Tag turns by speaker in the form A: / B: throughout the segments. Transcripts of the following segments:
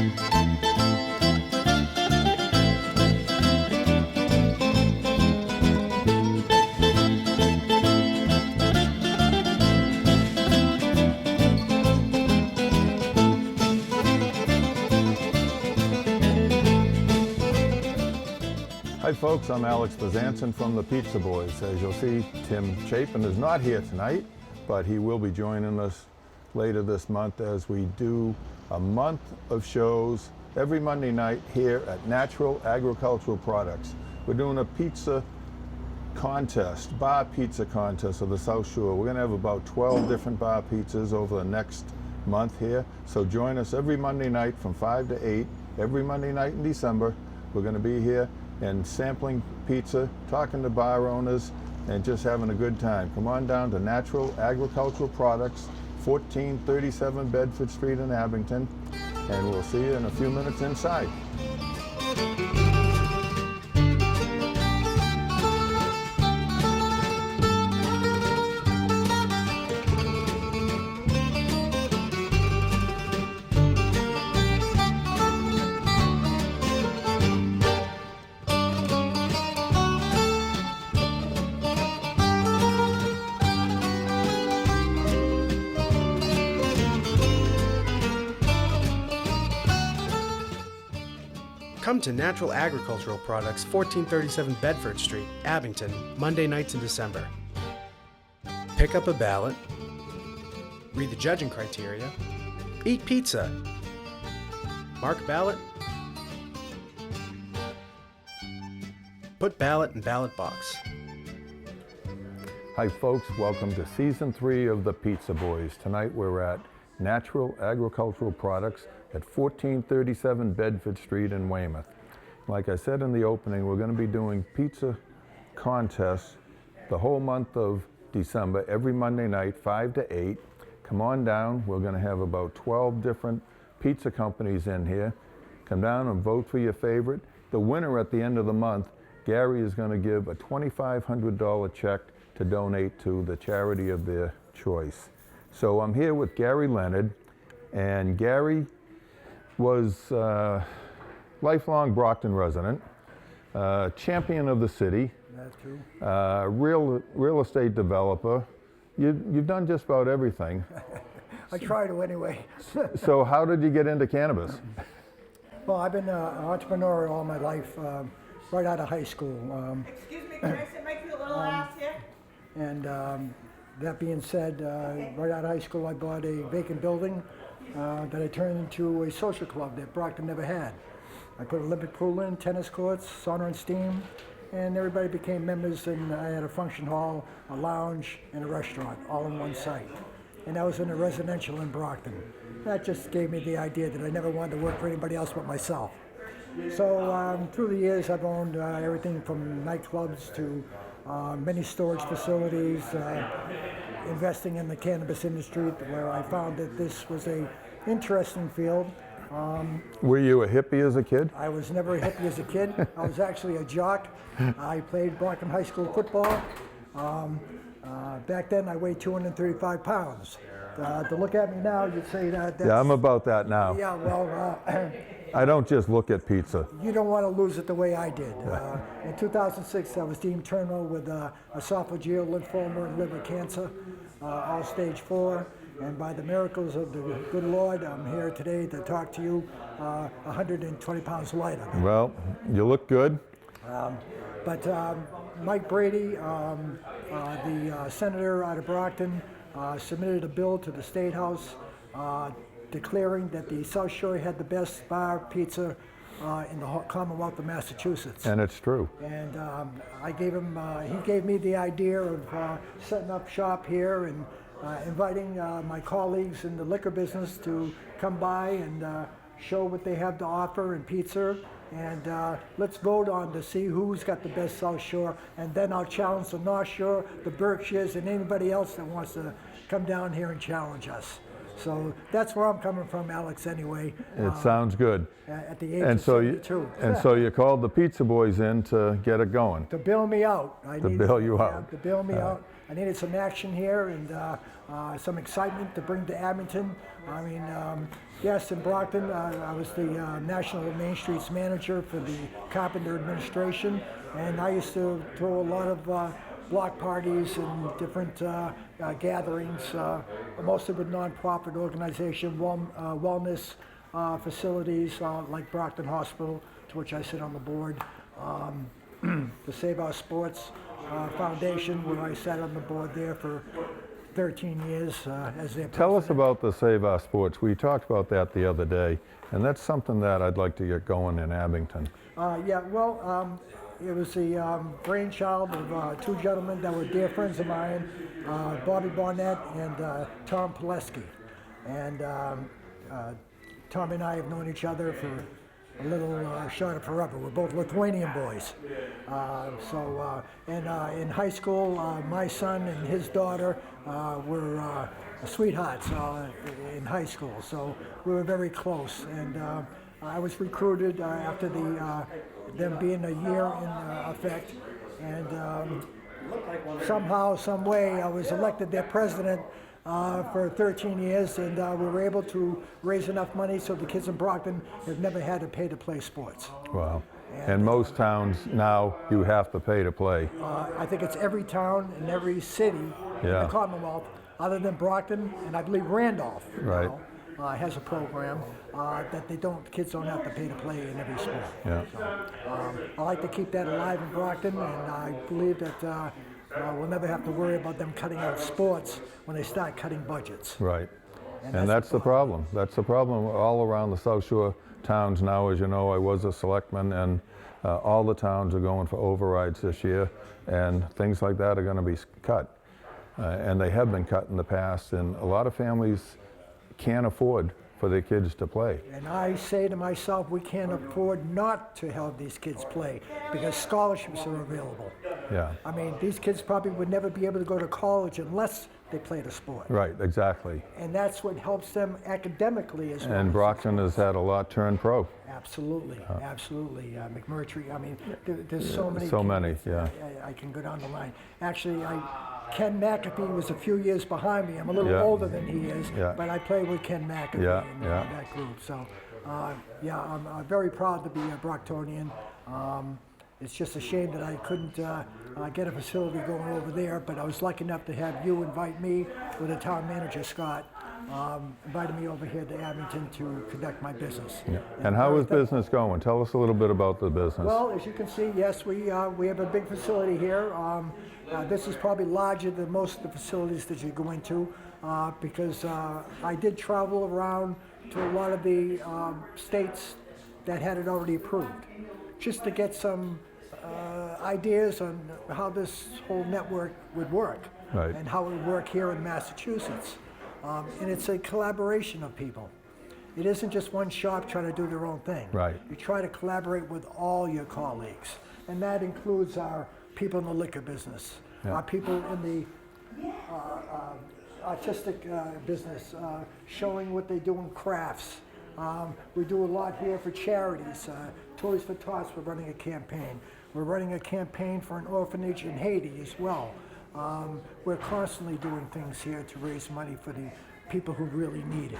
A: Hi folks, I'm Alex Bezanson from the Pizza Boys. As you'll see, Tim Chapin is not here tonight, but he will be joining us later this month as we do a month of shows every Monday night here at Natural Agricultural Products. We're doing a pizza contest, bar pizza contest of the South Shore. We're going to have about 12 different bar pizzas over the next month here. So join us every Monday night from 5 to 8, every Monday night in December. We're going to be here and sampling pizza, talking to bar owners, and just having a good time. Come on down to Natural Agricultural Products, 1437 Bedford Street in Abington, and we'll see you in a few minutes inside.
B: Come to Natural Agricultural Products, 1437 Bedford Street, Abington, Monday nights in December. Pick up a ballot, read the judging criteria, eat pizza, mark ballot, put ballot in ballot box.
A: Hi folks, welcome to Season 3 of the Pizza Boys. Tonight we're at Natural Agricultural Products at 1437 Bedford Street in Weymouth. Like I said in the opening, we're going to be doing pizza contests the whole month of December, every Monday night, 5 to 8. Come on down. We're going to have about 12 different pizza companies in here. Come down and vote for your favorite. The winner at the end of the month, Gary is going to give a $2,500 check to donate to the charity of their choice. So I'm here with Gary Leonard, and Gary was lifelong Brockton resident, champion of the city,
C: That's true.
A: Real estate developer. You've done just about everything.
C: I try to anyway.
A: So how did you get into cannabis?
C: Well, I've been an entrepreneur all my life, right out of high school.
D: Excuse me, can I sit make you a little ass here?
C: And that being said, right out of high school, I bought a vacant building that I turned into a social club that Brockton never had. I put an Olympic pool in, tennis courts, sauna and steam, and everybody became members, and I had a function hall, a lounge, and a restaurant all in one site. And that was in a residential in Brockton. That just gave me the idea that I never wanted to work for anybody else but myself. So through the years, I've owned everything from nightclubs to many storage facilities, investing in the cannabis industry, where I found that this was a interesting field.
A: Were you a hippie as a kid?
C: I was never a hippie as a kid. I was actually a jock. I played Brockton High School football. Back then, I weighed 235 pounds. To look at me now, you'd say that.
A: Yeah, I'm about that now.
C: Yeah, well,
A: I don't just look at pizza.
C: you don't want to lose it the way I did. In 2006, I was deemed terminal with esophageal lymphoma and liver cancer, all stage 4. And by the miracles of the good Lord, I'm here today to talk to you 120 pounds lighter.
A: Well, you look good.
C: But Mike Brady, the senator out of Brockton, submitted a bill to the State House declaring that the South Shore had the best bar pizza in the Commonwealth of Massachusetts.
A: And it's true.
C: And I gave him, he gave me the idea of setting up shop here and inviting my colleagues in the liquor business to come by and show what they have to offer in pizza. And let's vote on to see who's got the best South Shore. And then I'll challenge the North Shore, the Berkshires, and anybody else that wants to come down here and challenge us. So that's where I'm coming from, Alex, anyway.
A: It sounds good.
C: At the age
A: And
C: of
A: so
C: 72.
A: you called the Pizza Boys in to get it going.
C: To bail me out.
A: To bail you out.
C: To bail me out. I needed some action here and some excitement to bring to Abington. I mean, yes, in Brockton, I was the National Main Streets manager for the Carpenter administration, and I used to throw a lot of block parties and different gatherings, mostly with nonprofit organization, wellness facilities like Brockton Hospital, to which I sit on the board, the Save Our Sports Foundation, where I sat on the board there for 13 years as their
A: Tell us
C: president.
A: about the Save Our Sports. We talked about that the other day, and that's something that I'd like to get going in Abington.
C: It was the brainchild of two gentlemen that were dear friends of mine, Bobby Barnett and Tom Pileski. And Tom and I have known each other for a little short of forever. We're both Lithuanian boys. In high school, my son and his daughter were sweethearts in high school, so we were very close. And I was recruited after them being a year in effect, and somehow, some way, I was elected their president for 13 years, and we were able to raise enough money so the kids in Brockton have never had to pay to play sports.
A: Wow. And most towns now, you have to pay to play.
C: I think it's every town and every city in the Commonwealth, other than Brockton, and I believe Randolph
A: Right.
C: has a program that kids don't have to pay to play in every sport.
A: Yeah.
C: I like to keep that alive in Brockton, and I believe that we'll never have to worry about them cutting out sports when they start cutting budgets.
A: Right. And that's the problem. That's the problem all around the South Shore towns now. As you know, I was a selectman, and all the towns are going for overrides this year, and things like that are going to be cut. And they have been cut in the past, and a lot of families can't afford for their kids to play.
C: And I say to myself, we can't afford not to have these kids play because scholarships are available.
A: Yeah.
C: I mean, these kids probably would never be able to go to college unless they played a sport.
A: Right, exactly.
C: And that's what helps them academically as well.
A: And Brockton has had a lot turn pro.
C: Absolutely, absolutely. McMurtry, I mean, there's so many.
A: So
C: kids.
A: many, yeah.
C: I can go down the line. Actually, Ken McAfee was a few years behind me. I'm a little
A: Yeah.
C: older than he is,
A: Yeah.
C: but I played with Ken McAfee
A: Yeah,
C: in
A: yeah.
C: that group. So, I'm very proud to be a Brocktonian. It's just a shame that I couldn't get a facility going over there, but I was lucky enough to have you invite me with the town manager, Scott, invited me over here to Abington to conduct my business.
A: And how is business going? Tell us a little bit about the business.
C: Well, as you can see, yes, we have a big facility here. This is probably larger than most of the facilities that you go into because I did travel around to a lot of the states that had it already approved, just to get some ideas on how this whole network would work
A: Right.
C: and how it would work here in Massachusetts. And it's a collaboration of people. It isn't just one shop trying to do their own thing.
A: Right.
C: You try to collaborate with all your colleagues, and that includes our people in the liquor business,
A: Yeah.
C: our people in the artistic business, showing what they do in crafts. We do a lot here for charities. Toys for Tots, we're running a campaign. We're running a campaign for an orphanage in Haiti as well. We're constantly doing things here to raise money for the people who really need it.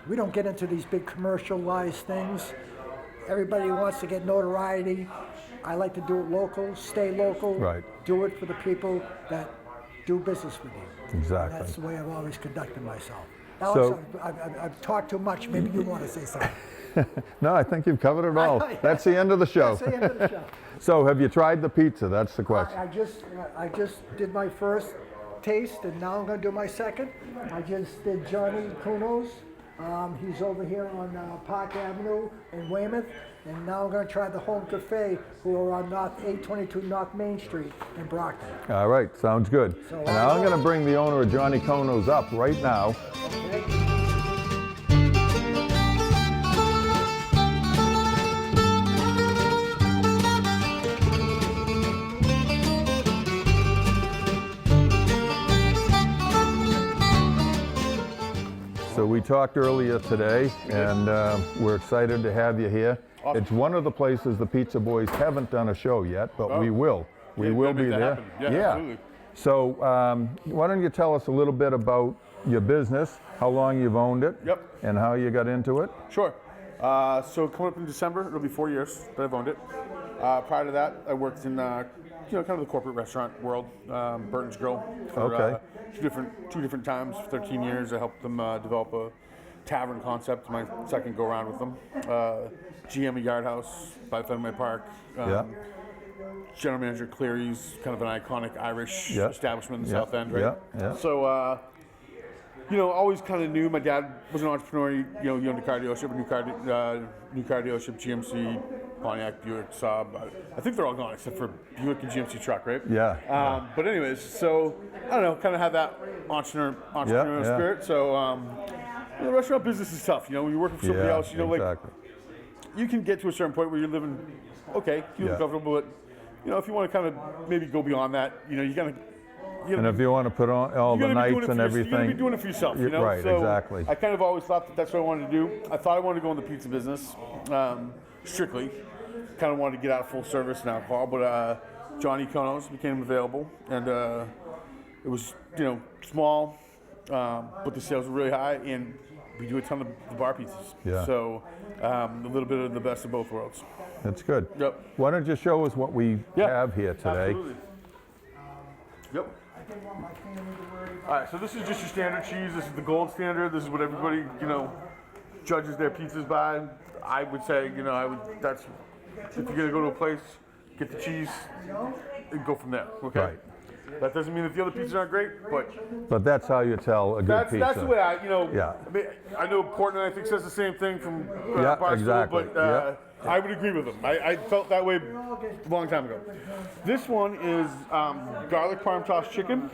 C: We don't get into these big commercialized things. Everybody wants to get notoriety. I like to do it local, stay local,
A: Right.
C: do it for the people that do business with you.
A: Exactly.
C: That's the way I've always conducted myself. Alex,
A: So-
C: I've talked too much. Maybe you want to say something.
A: No, I think you've covered it all. That's the end of the show.
C: That's the end of the show.
A: So have you tried the pizza? That's the question.
C: I just did my first taste, and now I'm going to do my second. I just did Johnny Kuno's. He's over here on Park Avenue in Weymouth, and now I'm going to try the Home Cafe, who are on 822 North Main Street in Brockton.
A: All right, sounds good.
C: So,
A: And now I'm going to bring the owner of Johnny Kono's up right now.
C: Okay?
A: talked earlier today, and we're excited to have you here.
E: Awesome.
A: It's one of the places the Pizza Boys haven't done a show yet, but
E: Oh.
A: we will. We
E: Yeah,
A: will
E: gotta
A: be
E: make that
A: there.
E: happen. Yeah, absolutely.
A: So why don't you tell us a little bit about your business, how long you've owned it,
E: Yep.
A: and how you got into it?
E: Sure. So coming up in December, it'll be 4 years that I've owned it. Prior to that, I worked in kind of the corporate restaurant world, Burton's Grill, for
A: Okay.
E: two different times, 13 years. I helped them develop a tavern concept. My second go around with them. GM of Yard House by Fenway Park.
A: Yeah.
E: General manager Cleary's, kind of an iconic Irish
A: Yeah.
E: establishment in the
A: Yeah.
E: South End, right?
A: Yeah. Yeah.
E: So, always kind of knew. My dad was an entrepreneur. He owned a car dealership, new car dealership, GMC, Pontiac, Buick, Saab. I think they're all gone except for Buick and GMC truck, right?
A: Yeah.
E: But anyways, so I don't know, kind of have that entrepreneurial
A: Yeah.
E: spirit. So, the restaurant business is tough. When you're working for somebody
A: Yeah,
E: else,
A: exactly.
E: you can get to a certain point where you're living okay, feeling
A: Yeah.
E: comfortable, but if you want to kind of maybe go beyond that, you gotta.
A: And if you want to put on all the nights and
E: You're
A: everything,
E: gonna be doing it for yourself,
A: Right,
E: So
A: exactly.
E: I kind of always thought that's what I wanted to do. I thought I wanted to go in the pizza business, strictly. Kind of wanted to get out of full service and alcohol, but Johnny Konos became available, and it was small, but the sales were really high, and we do a ton of the bar pizzas.
A: Yeah.
E: So a little bit of the best of both worlds.
A: That's good.
E: Yep.
A: Why don't you show us what we
E: Yeah,
A: have here today?
E: Absolutely. Yep. All right, so this is just your standard cheese. This is the gold standard. This is what everybody, judges their pizzas by. I would say, that's, if you're gonna go to a place, get the cheese and go from there, okay?
A: Right.
E: That doesn't mean that the other pizzas aren't great, but
A: But that's how you tell a good pizza.
E: that's the way
A: Yeah.
E: I mean, I know Portland, I think, says the same thing from
A: Yeah,
E: Barstool,
A: exactly.
E: but
A: Yeah.
E: I would agree with them. I felt that way a long time ago. This one is garlic parm tossed chicken,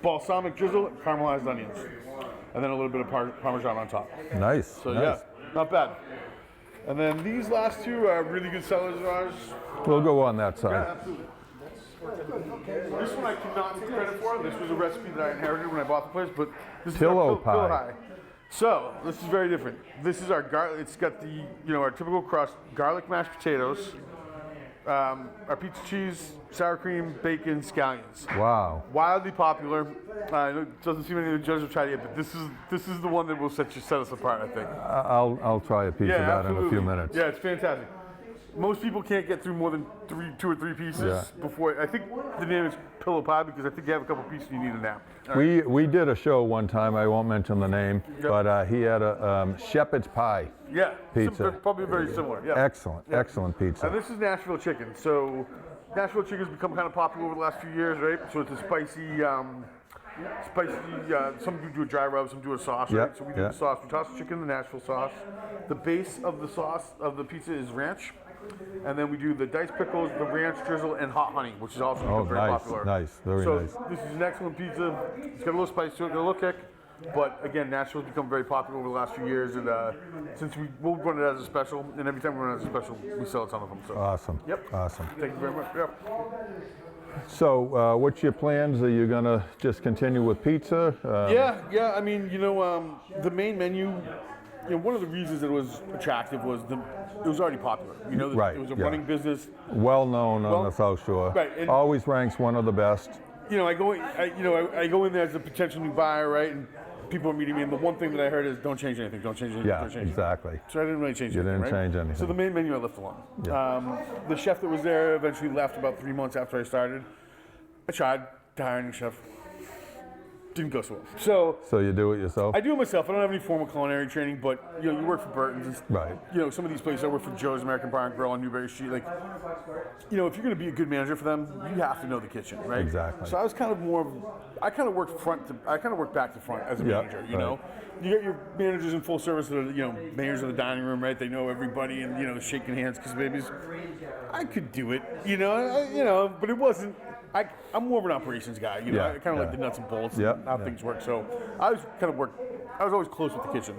E: balsamic drizzle, caramelized onions, and then a little bit of Parmesan on top.
A: Nice.
E: So
A: nice.
E: yeah, not bad. And then these last two are really good sellers of ours.
A: We'll go on that
E: Yeah,
A: side.
E: absolutely. This one I cannot take credit for. This was a recipe that I inherited when I bought the place, but this is
A: Pillow
E: our
A: pie.
E: pie. So this is very different. This is our garlic. It's got the our typical crust: garlic mashed potatoes, our pizza cheese, sour cream, bacon, scallions.
A: Wow.
E: Wildly popular. I know it doesn't seem any of the judges have tried it yet, but this is the one that will set us apart, I think.
A: I'll try a piece of that in a few minutes.
E: Yeah, it's fantastic. Most people can't get through more than two or three pieces
A: Yeah.
E: before. I think the name is pillow pie because I think you have a couple pieces and you need a nap. All right.
A: We did a show one time, I won't mention the name, but he had a shepherd's pie.
E: Yeah,
A: Pizza.
E: probably very similar. Yeah.
A: Excellent, excellent pizza.
E: And this is Nashville chicken. So Nashville chicken's become kind of popular over the last few years, right? So it's a spicy. Some do a dry rub, some do a sauce,
A: Yep,
E: right? So we do
A: yep.
E: the sauce. We toss the chicken in the Nashville sauce. The base of the sauce of the pizza is ranch, and then we do the diced pickles, the ranch drizzle, and hot honey, which is also
A: Oh,
E: very
A: nice,
E: popular.
A: nice, very
E: so
A: nice.
E: This is an excellent pizza. It's got a little spice to it, got a little kick. But again, Nashville's become very popular over the last few years, and since we'll run it as a special, and every time we run it as a special, we sell a ton of them. So
A: Awesome.
E: Yep.
A: Awesome.
E: thank you very much. Yep.
A: So, what's your plans? Are you gonna just continue with pizza?
E: Yeah. I mean, the main menu. One of the reasons it was attractive was it was already popular.
A: Right,
E: It was a
A: yeah.
E: running business.
A: Well known on
E: Well,
A: the South Shore.
E: right, and-
A: Always ranks one of the best.
E: I go in there as a potential new buyer, right? And people are meeting me, and the one thing that I heard is, "Don't change anything. Don't change anything.
A: Yeah,
E: don't change
A: exactly.
E: anything." So I didn't really change
A: You
E: anything.
A: didn't
E: right?
A: change anything.
E: So the main menu I left alone.
A: Yeah.
E: The chef that was there eventually left about 3 months after I started. I tried to hire a new chef. Didn't go so well.
A: So you do it yourself?
E: I do it myself. I don't have any formal culinary training, but you work for Burton's. And,
A: Right.
E: Some of these places. I work for Joe's American Bar and Grill on Newberry Street. Like, if you're going to be a good manager for them, you have to know the kitchen, right?
A: Exactly.
E: So I was kind of I kind of worked back to front as a
A: Yeah,
E: manager.
A: right.
E: You get your managers in full service that are mayors of the dining room, right? They know everybody and shaking hands because babies. I could do it, but it wasn't. I'm more of an operations guy,
A: Yeah,
E: I kind of like
A: yeah.
E: the nuts and bolts
A: Yeah,
E: and how
A: yeah.
E: things work. So I was always close with the kitchen.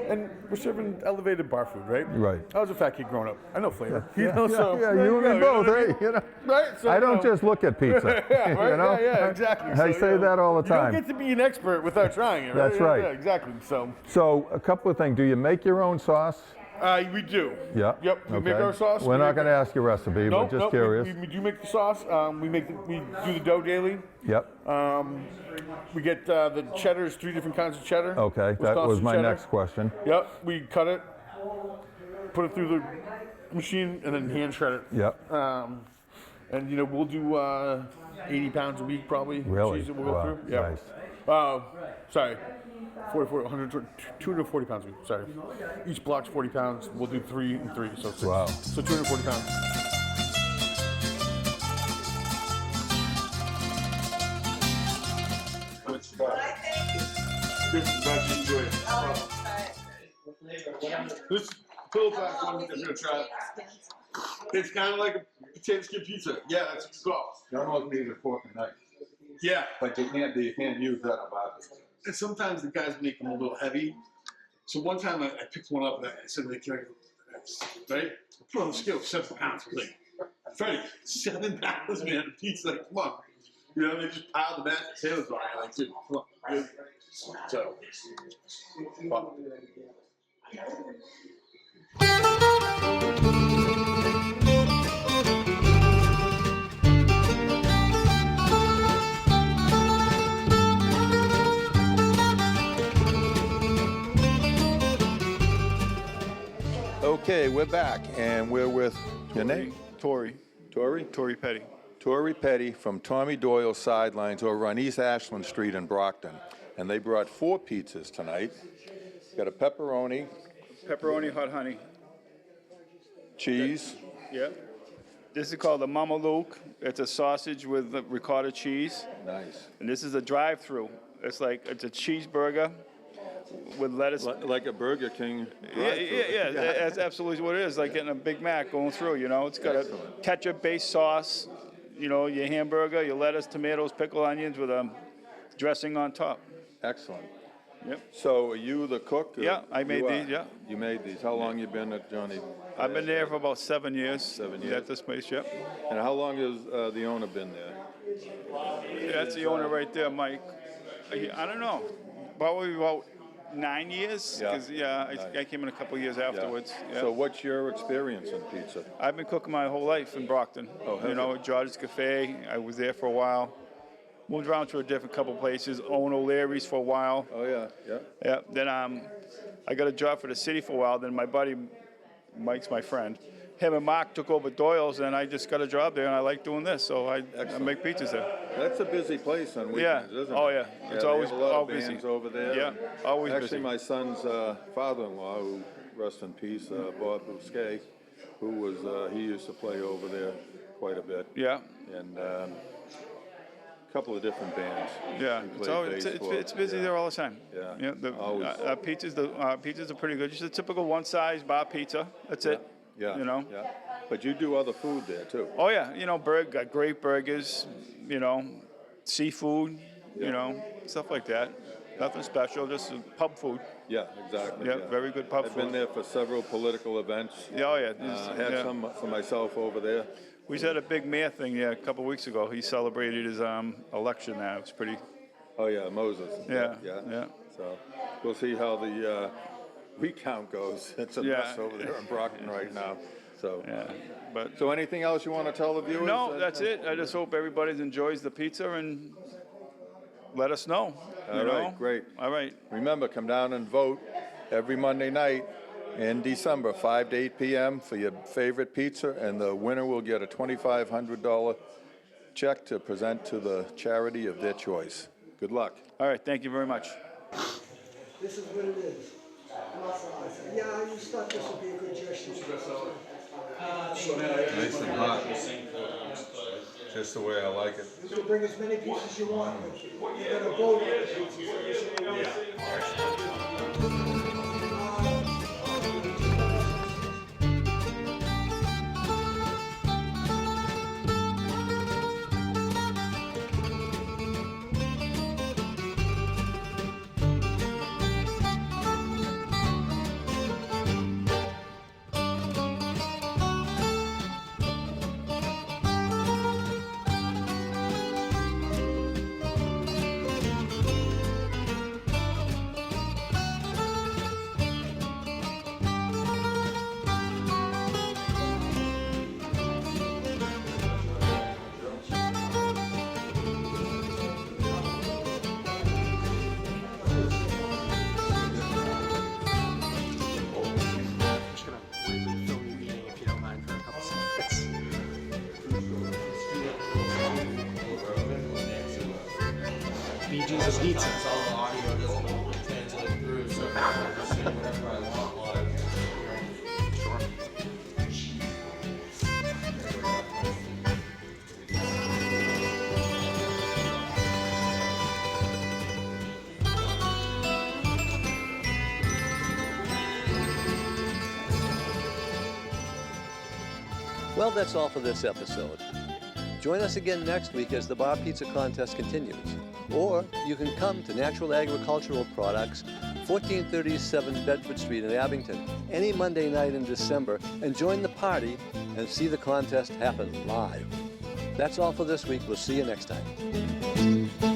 E: and we're serving elevated bar food, right?
A: Right.
E: I was a fat kid growing up. I know flavor. You
A: Yeah,
E: know,
A: yeah,
E: so
A: yeah,
E: there
A: you and me
E: go,
A: both,
E: know what I
A: hey,
E: mean?
A: you know.
E: Right? So,
A: I don't
E: you know.
A: just look at pizza.
E: Yeah, right?
A: You know?
E: Yeah, exactly.
A: I
E: So,
A: say
E: you know,
A: that all the time.
E: You don't get to be an expert without trying it, right?
A: That's right.
E: Yeah, exactly. So,
A: So a couple of things. Do you make your own sauce?
E: we do.
A: Yeah.
E: Yep. We make
A: Okay.
E: our sauce.
A: We're
E: We
A: not
E: make
A: going to ask your recipe,
E: Nope,
A: but just
E: nope,
A: curious.
E: we do make the sauce. We do the dough daily.
A: Yep.
E: We get the cheddars, 3 different kinds of cheddar.
A: Okay, that was
E: Wisconsin
A: my
E: cheddar.
A: next question.
E: Yep. We cut it, put it through the machine, and then hand shred it.
A: Yep.
E: And you know we'll do 80 pounds a week probably.
A: Really?
E: Cheese that we'll go
A: Wow,
E: through. Yeah.
A: nice.
E: Sorry. 240 pounds a week. Sorry. Each block's 40 pounds. We'll do 3 and 3. So 6.
A: Wow.
E: So 240 pounds. This is about to enjoy it. This pillow back one is gonna try. It's kind of like a potato skin pizza. Yeah, that's soft.
F: You almost need a fork and knife,
E: Yeah.
F: but you can't use that about it.
E: And sometimes the guys make them a little heavy. So one time I picked one up and I said, "Can I go?" Right? I put it on the scale, 7 pounds. I was like, Freddie, 7 pounds, man. The pizza, like, come on. You know, they just piled the mashed potatoes on it. Like, dude, come on. Good. So, well,
A: Okay, we're back, and we're with your name?
G: Tori Petty.
A: Tori Petty from Tommy Doyle's Sidelines over on East Ashland Street in Brockton. And they brought 4 pizzas tonight. Got a pepperoni,
G: Pepperoni hot honey.
A: cheese.
G: Yeah. This is called the Mama Luke. It's a sausage with ricotta cheese.
A: Nice.
G: And this is a drive-through. It's a cheeseburger with lettuce.
A: Like a Burger King.
G: Yeah. That's absolutely what it is. Like getting a Big Mac going through, you know. It's got a ketchup-based sauce, you know, your hamburger, your lettuce, tomatoes, pickled onions with a dressing on top.
A: Excellent.
G: Yep.
A: So are you the cook? or
G: Yeah, I made
A: you
G: these,
A: are?
G: yeah.
A: You made these. How long you been at Johnny?
G: I've been there for about 7 years.
A: 7 years.
G: At this place, yep.
A: And how long has the owner been there?
G: That's the owner right there, Mike. I don't know, probably about 9 years.
A: Yeah.
G: 'Cause, I came in a couple years afterwards. Yeah.
A: So what's your experience in pizza?
G: I've been cooking my whole life in Brockton.
A: Oh, have
G: you know,
A: you?
G: George's Cafe. I was there for a while. Moved around to a different couple places. Owen O'Leary's for a while.
A: Oh, yeah, yeah.
G: Yeah. Then I got a job for the city for a while. Then my buddy, Mike's my friend. Him and Mark took over Doyle's, and I just got a job there, and I like doing this, so I make pizzas there.
A: That's a busy place on
G: Yeah.
A: weekends, isn't it?
G: Oh, yeah. It's
A: they
G: always
A: have a lot
G: all
A: of
G: busy.
A: bands over there.
G: Yeah, always
A: Actually,
G: busy.
A: my son's father-in-law, who rest in peace, Bob Bousquet, who was he used to play over there quite a bit.
G: Yeah.
A: And a couple of different bands.
G: Yeah,
A: he
G: it's,
A: played
G: always,
A: bass for.
G: it's busy
A: Yeah.
G: there all the time.
A: Yeah.
G: The
A: Always.
G: pizzas are pretty good. Just a typical one-size bar pizza. That's it.
A: Yeah.
G: You know.
A: Yeah. But you do other food there too.
G: Oh yeah, you know, got great burgers. You know, seafood. You know, stuff like that. Nothing special, just pub food.
A: Yeah, exactly.
G: Yeah, very good pub
A: I've
G: food.
A: been there for several political events.
G: Yeah, oh yeah.
A: I had
G: yeah.
A: some for myself over there.
G: We just had a big mayor thing a couple weeks ago. He celebrated his election now. It's pretty.
A: Oh yeah, Moses.
G: Yeah,
A: Yeah.
G: yeah.
A: So we'll see how the recount goes. It's a
G: Yeah.
A: mess over there in Brockton right now. So.
G: Yeah, but
A: So anything else you want to tell the viewers?
G: no, that's it. I just hope everybody enjoys the pizza and let us know.
A: All
G: you
A: right,
G: know?
A: great.
G: All right.
A: Remember, come down and vote every Monday night in December, 5 to 8 p.m. for your favorite pizza, and the winner will get a $2,500 check to present to the charity of their choice. Good luck.
G: All right. Thank you very much.
C: This is what it is. Yeah, I just thought this would be a good gesture.
A: Nice and hot. Just the way I like it.
C: You can bring as many pieces as you want, but you're gonna vote on the pieces.
B: just eats it.
H: All the audio doesn't translate through, so I can just say whatever I want live.
I: Well, that's all for this episode. Join us again next week as the Bar Pizza Contest continues. Or you can come to Natural Agricultural Products, 1437 Bedford Street in Abington, any Monday night in December, and join the party and see the contest happen live. That's all for this week. We'll see you next time.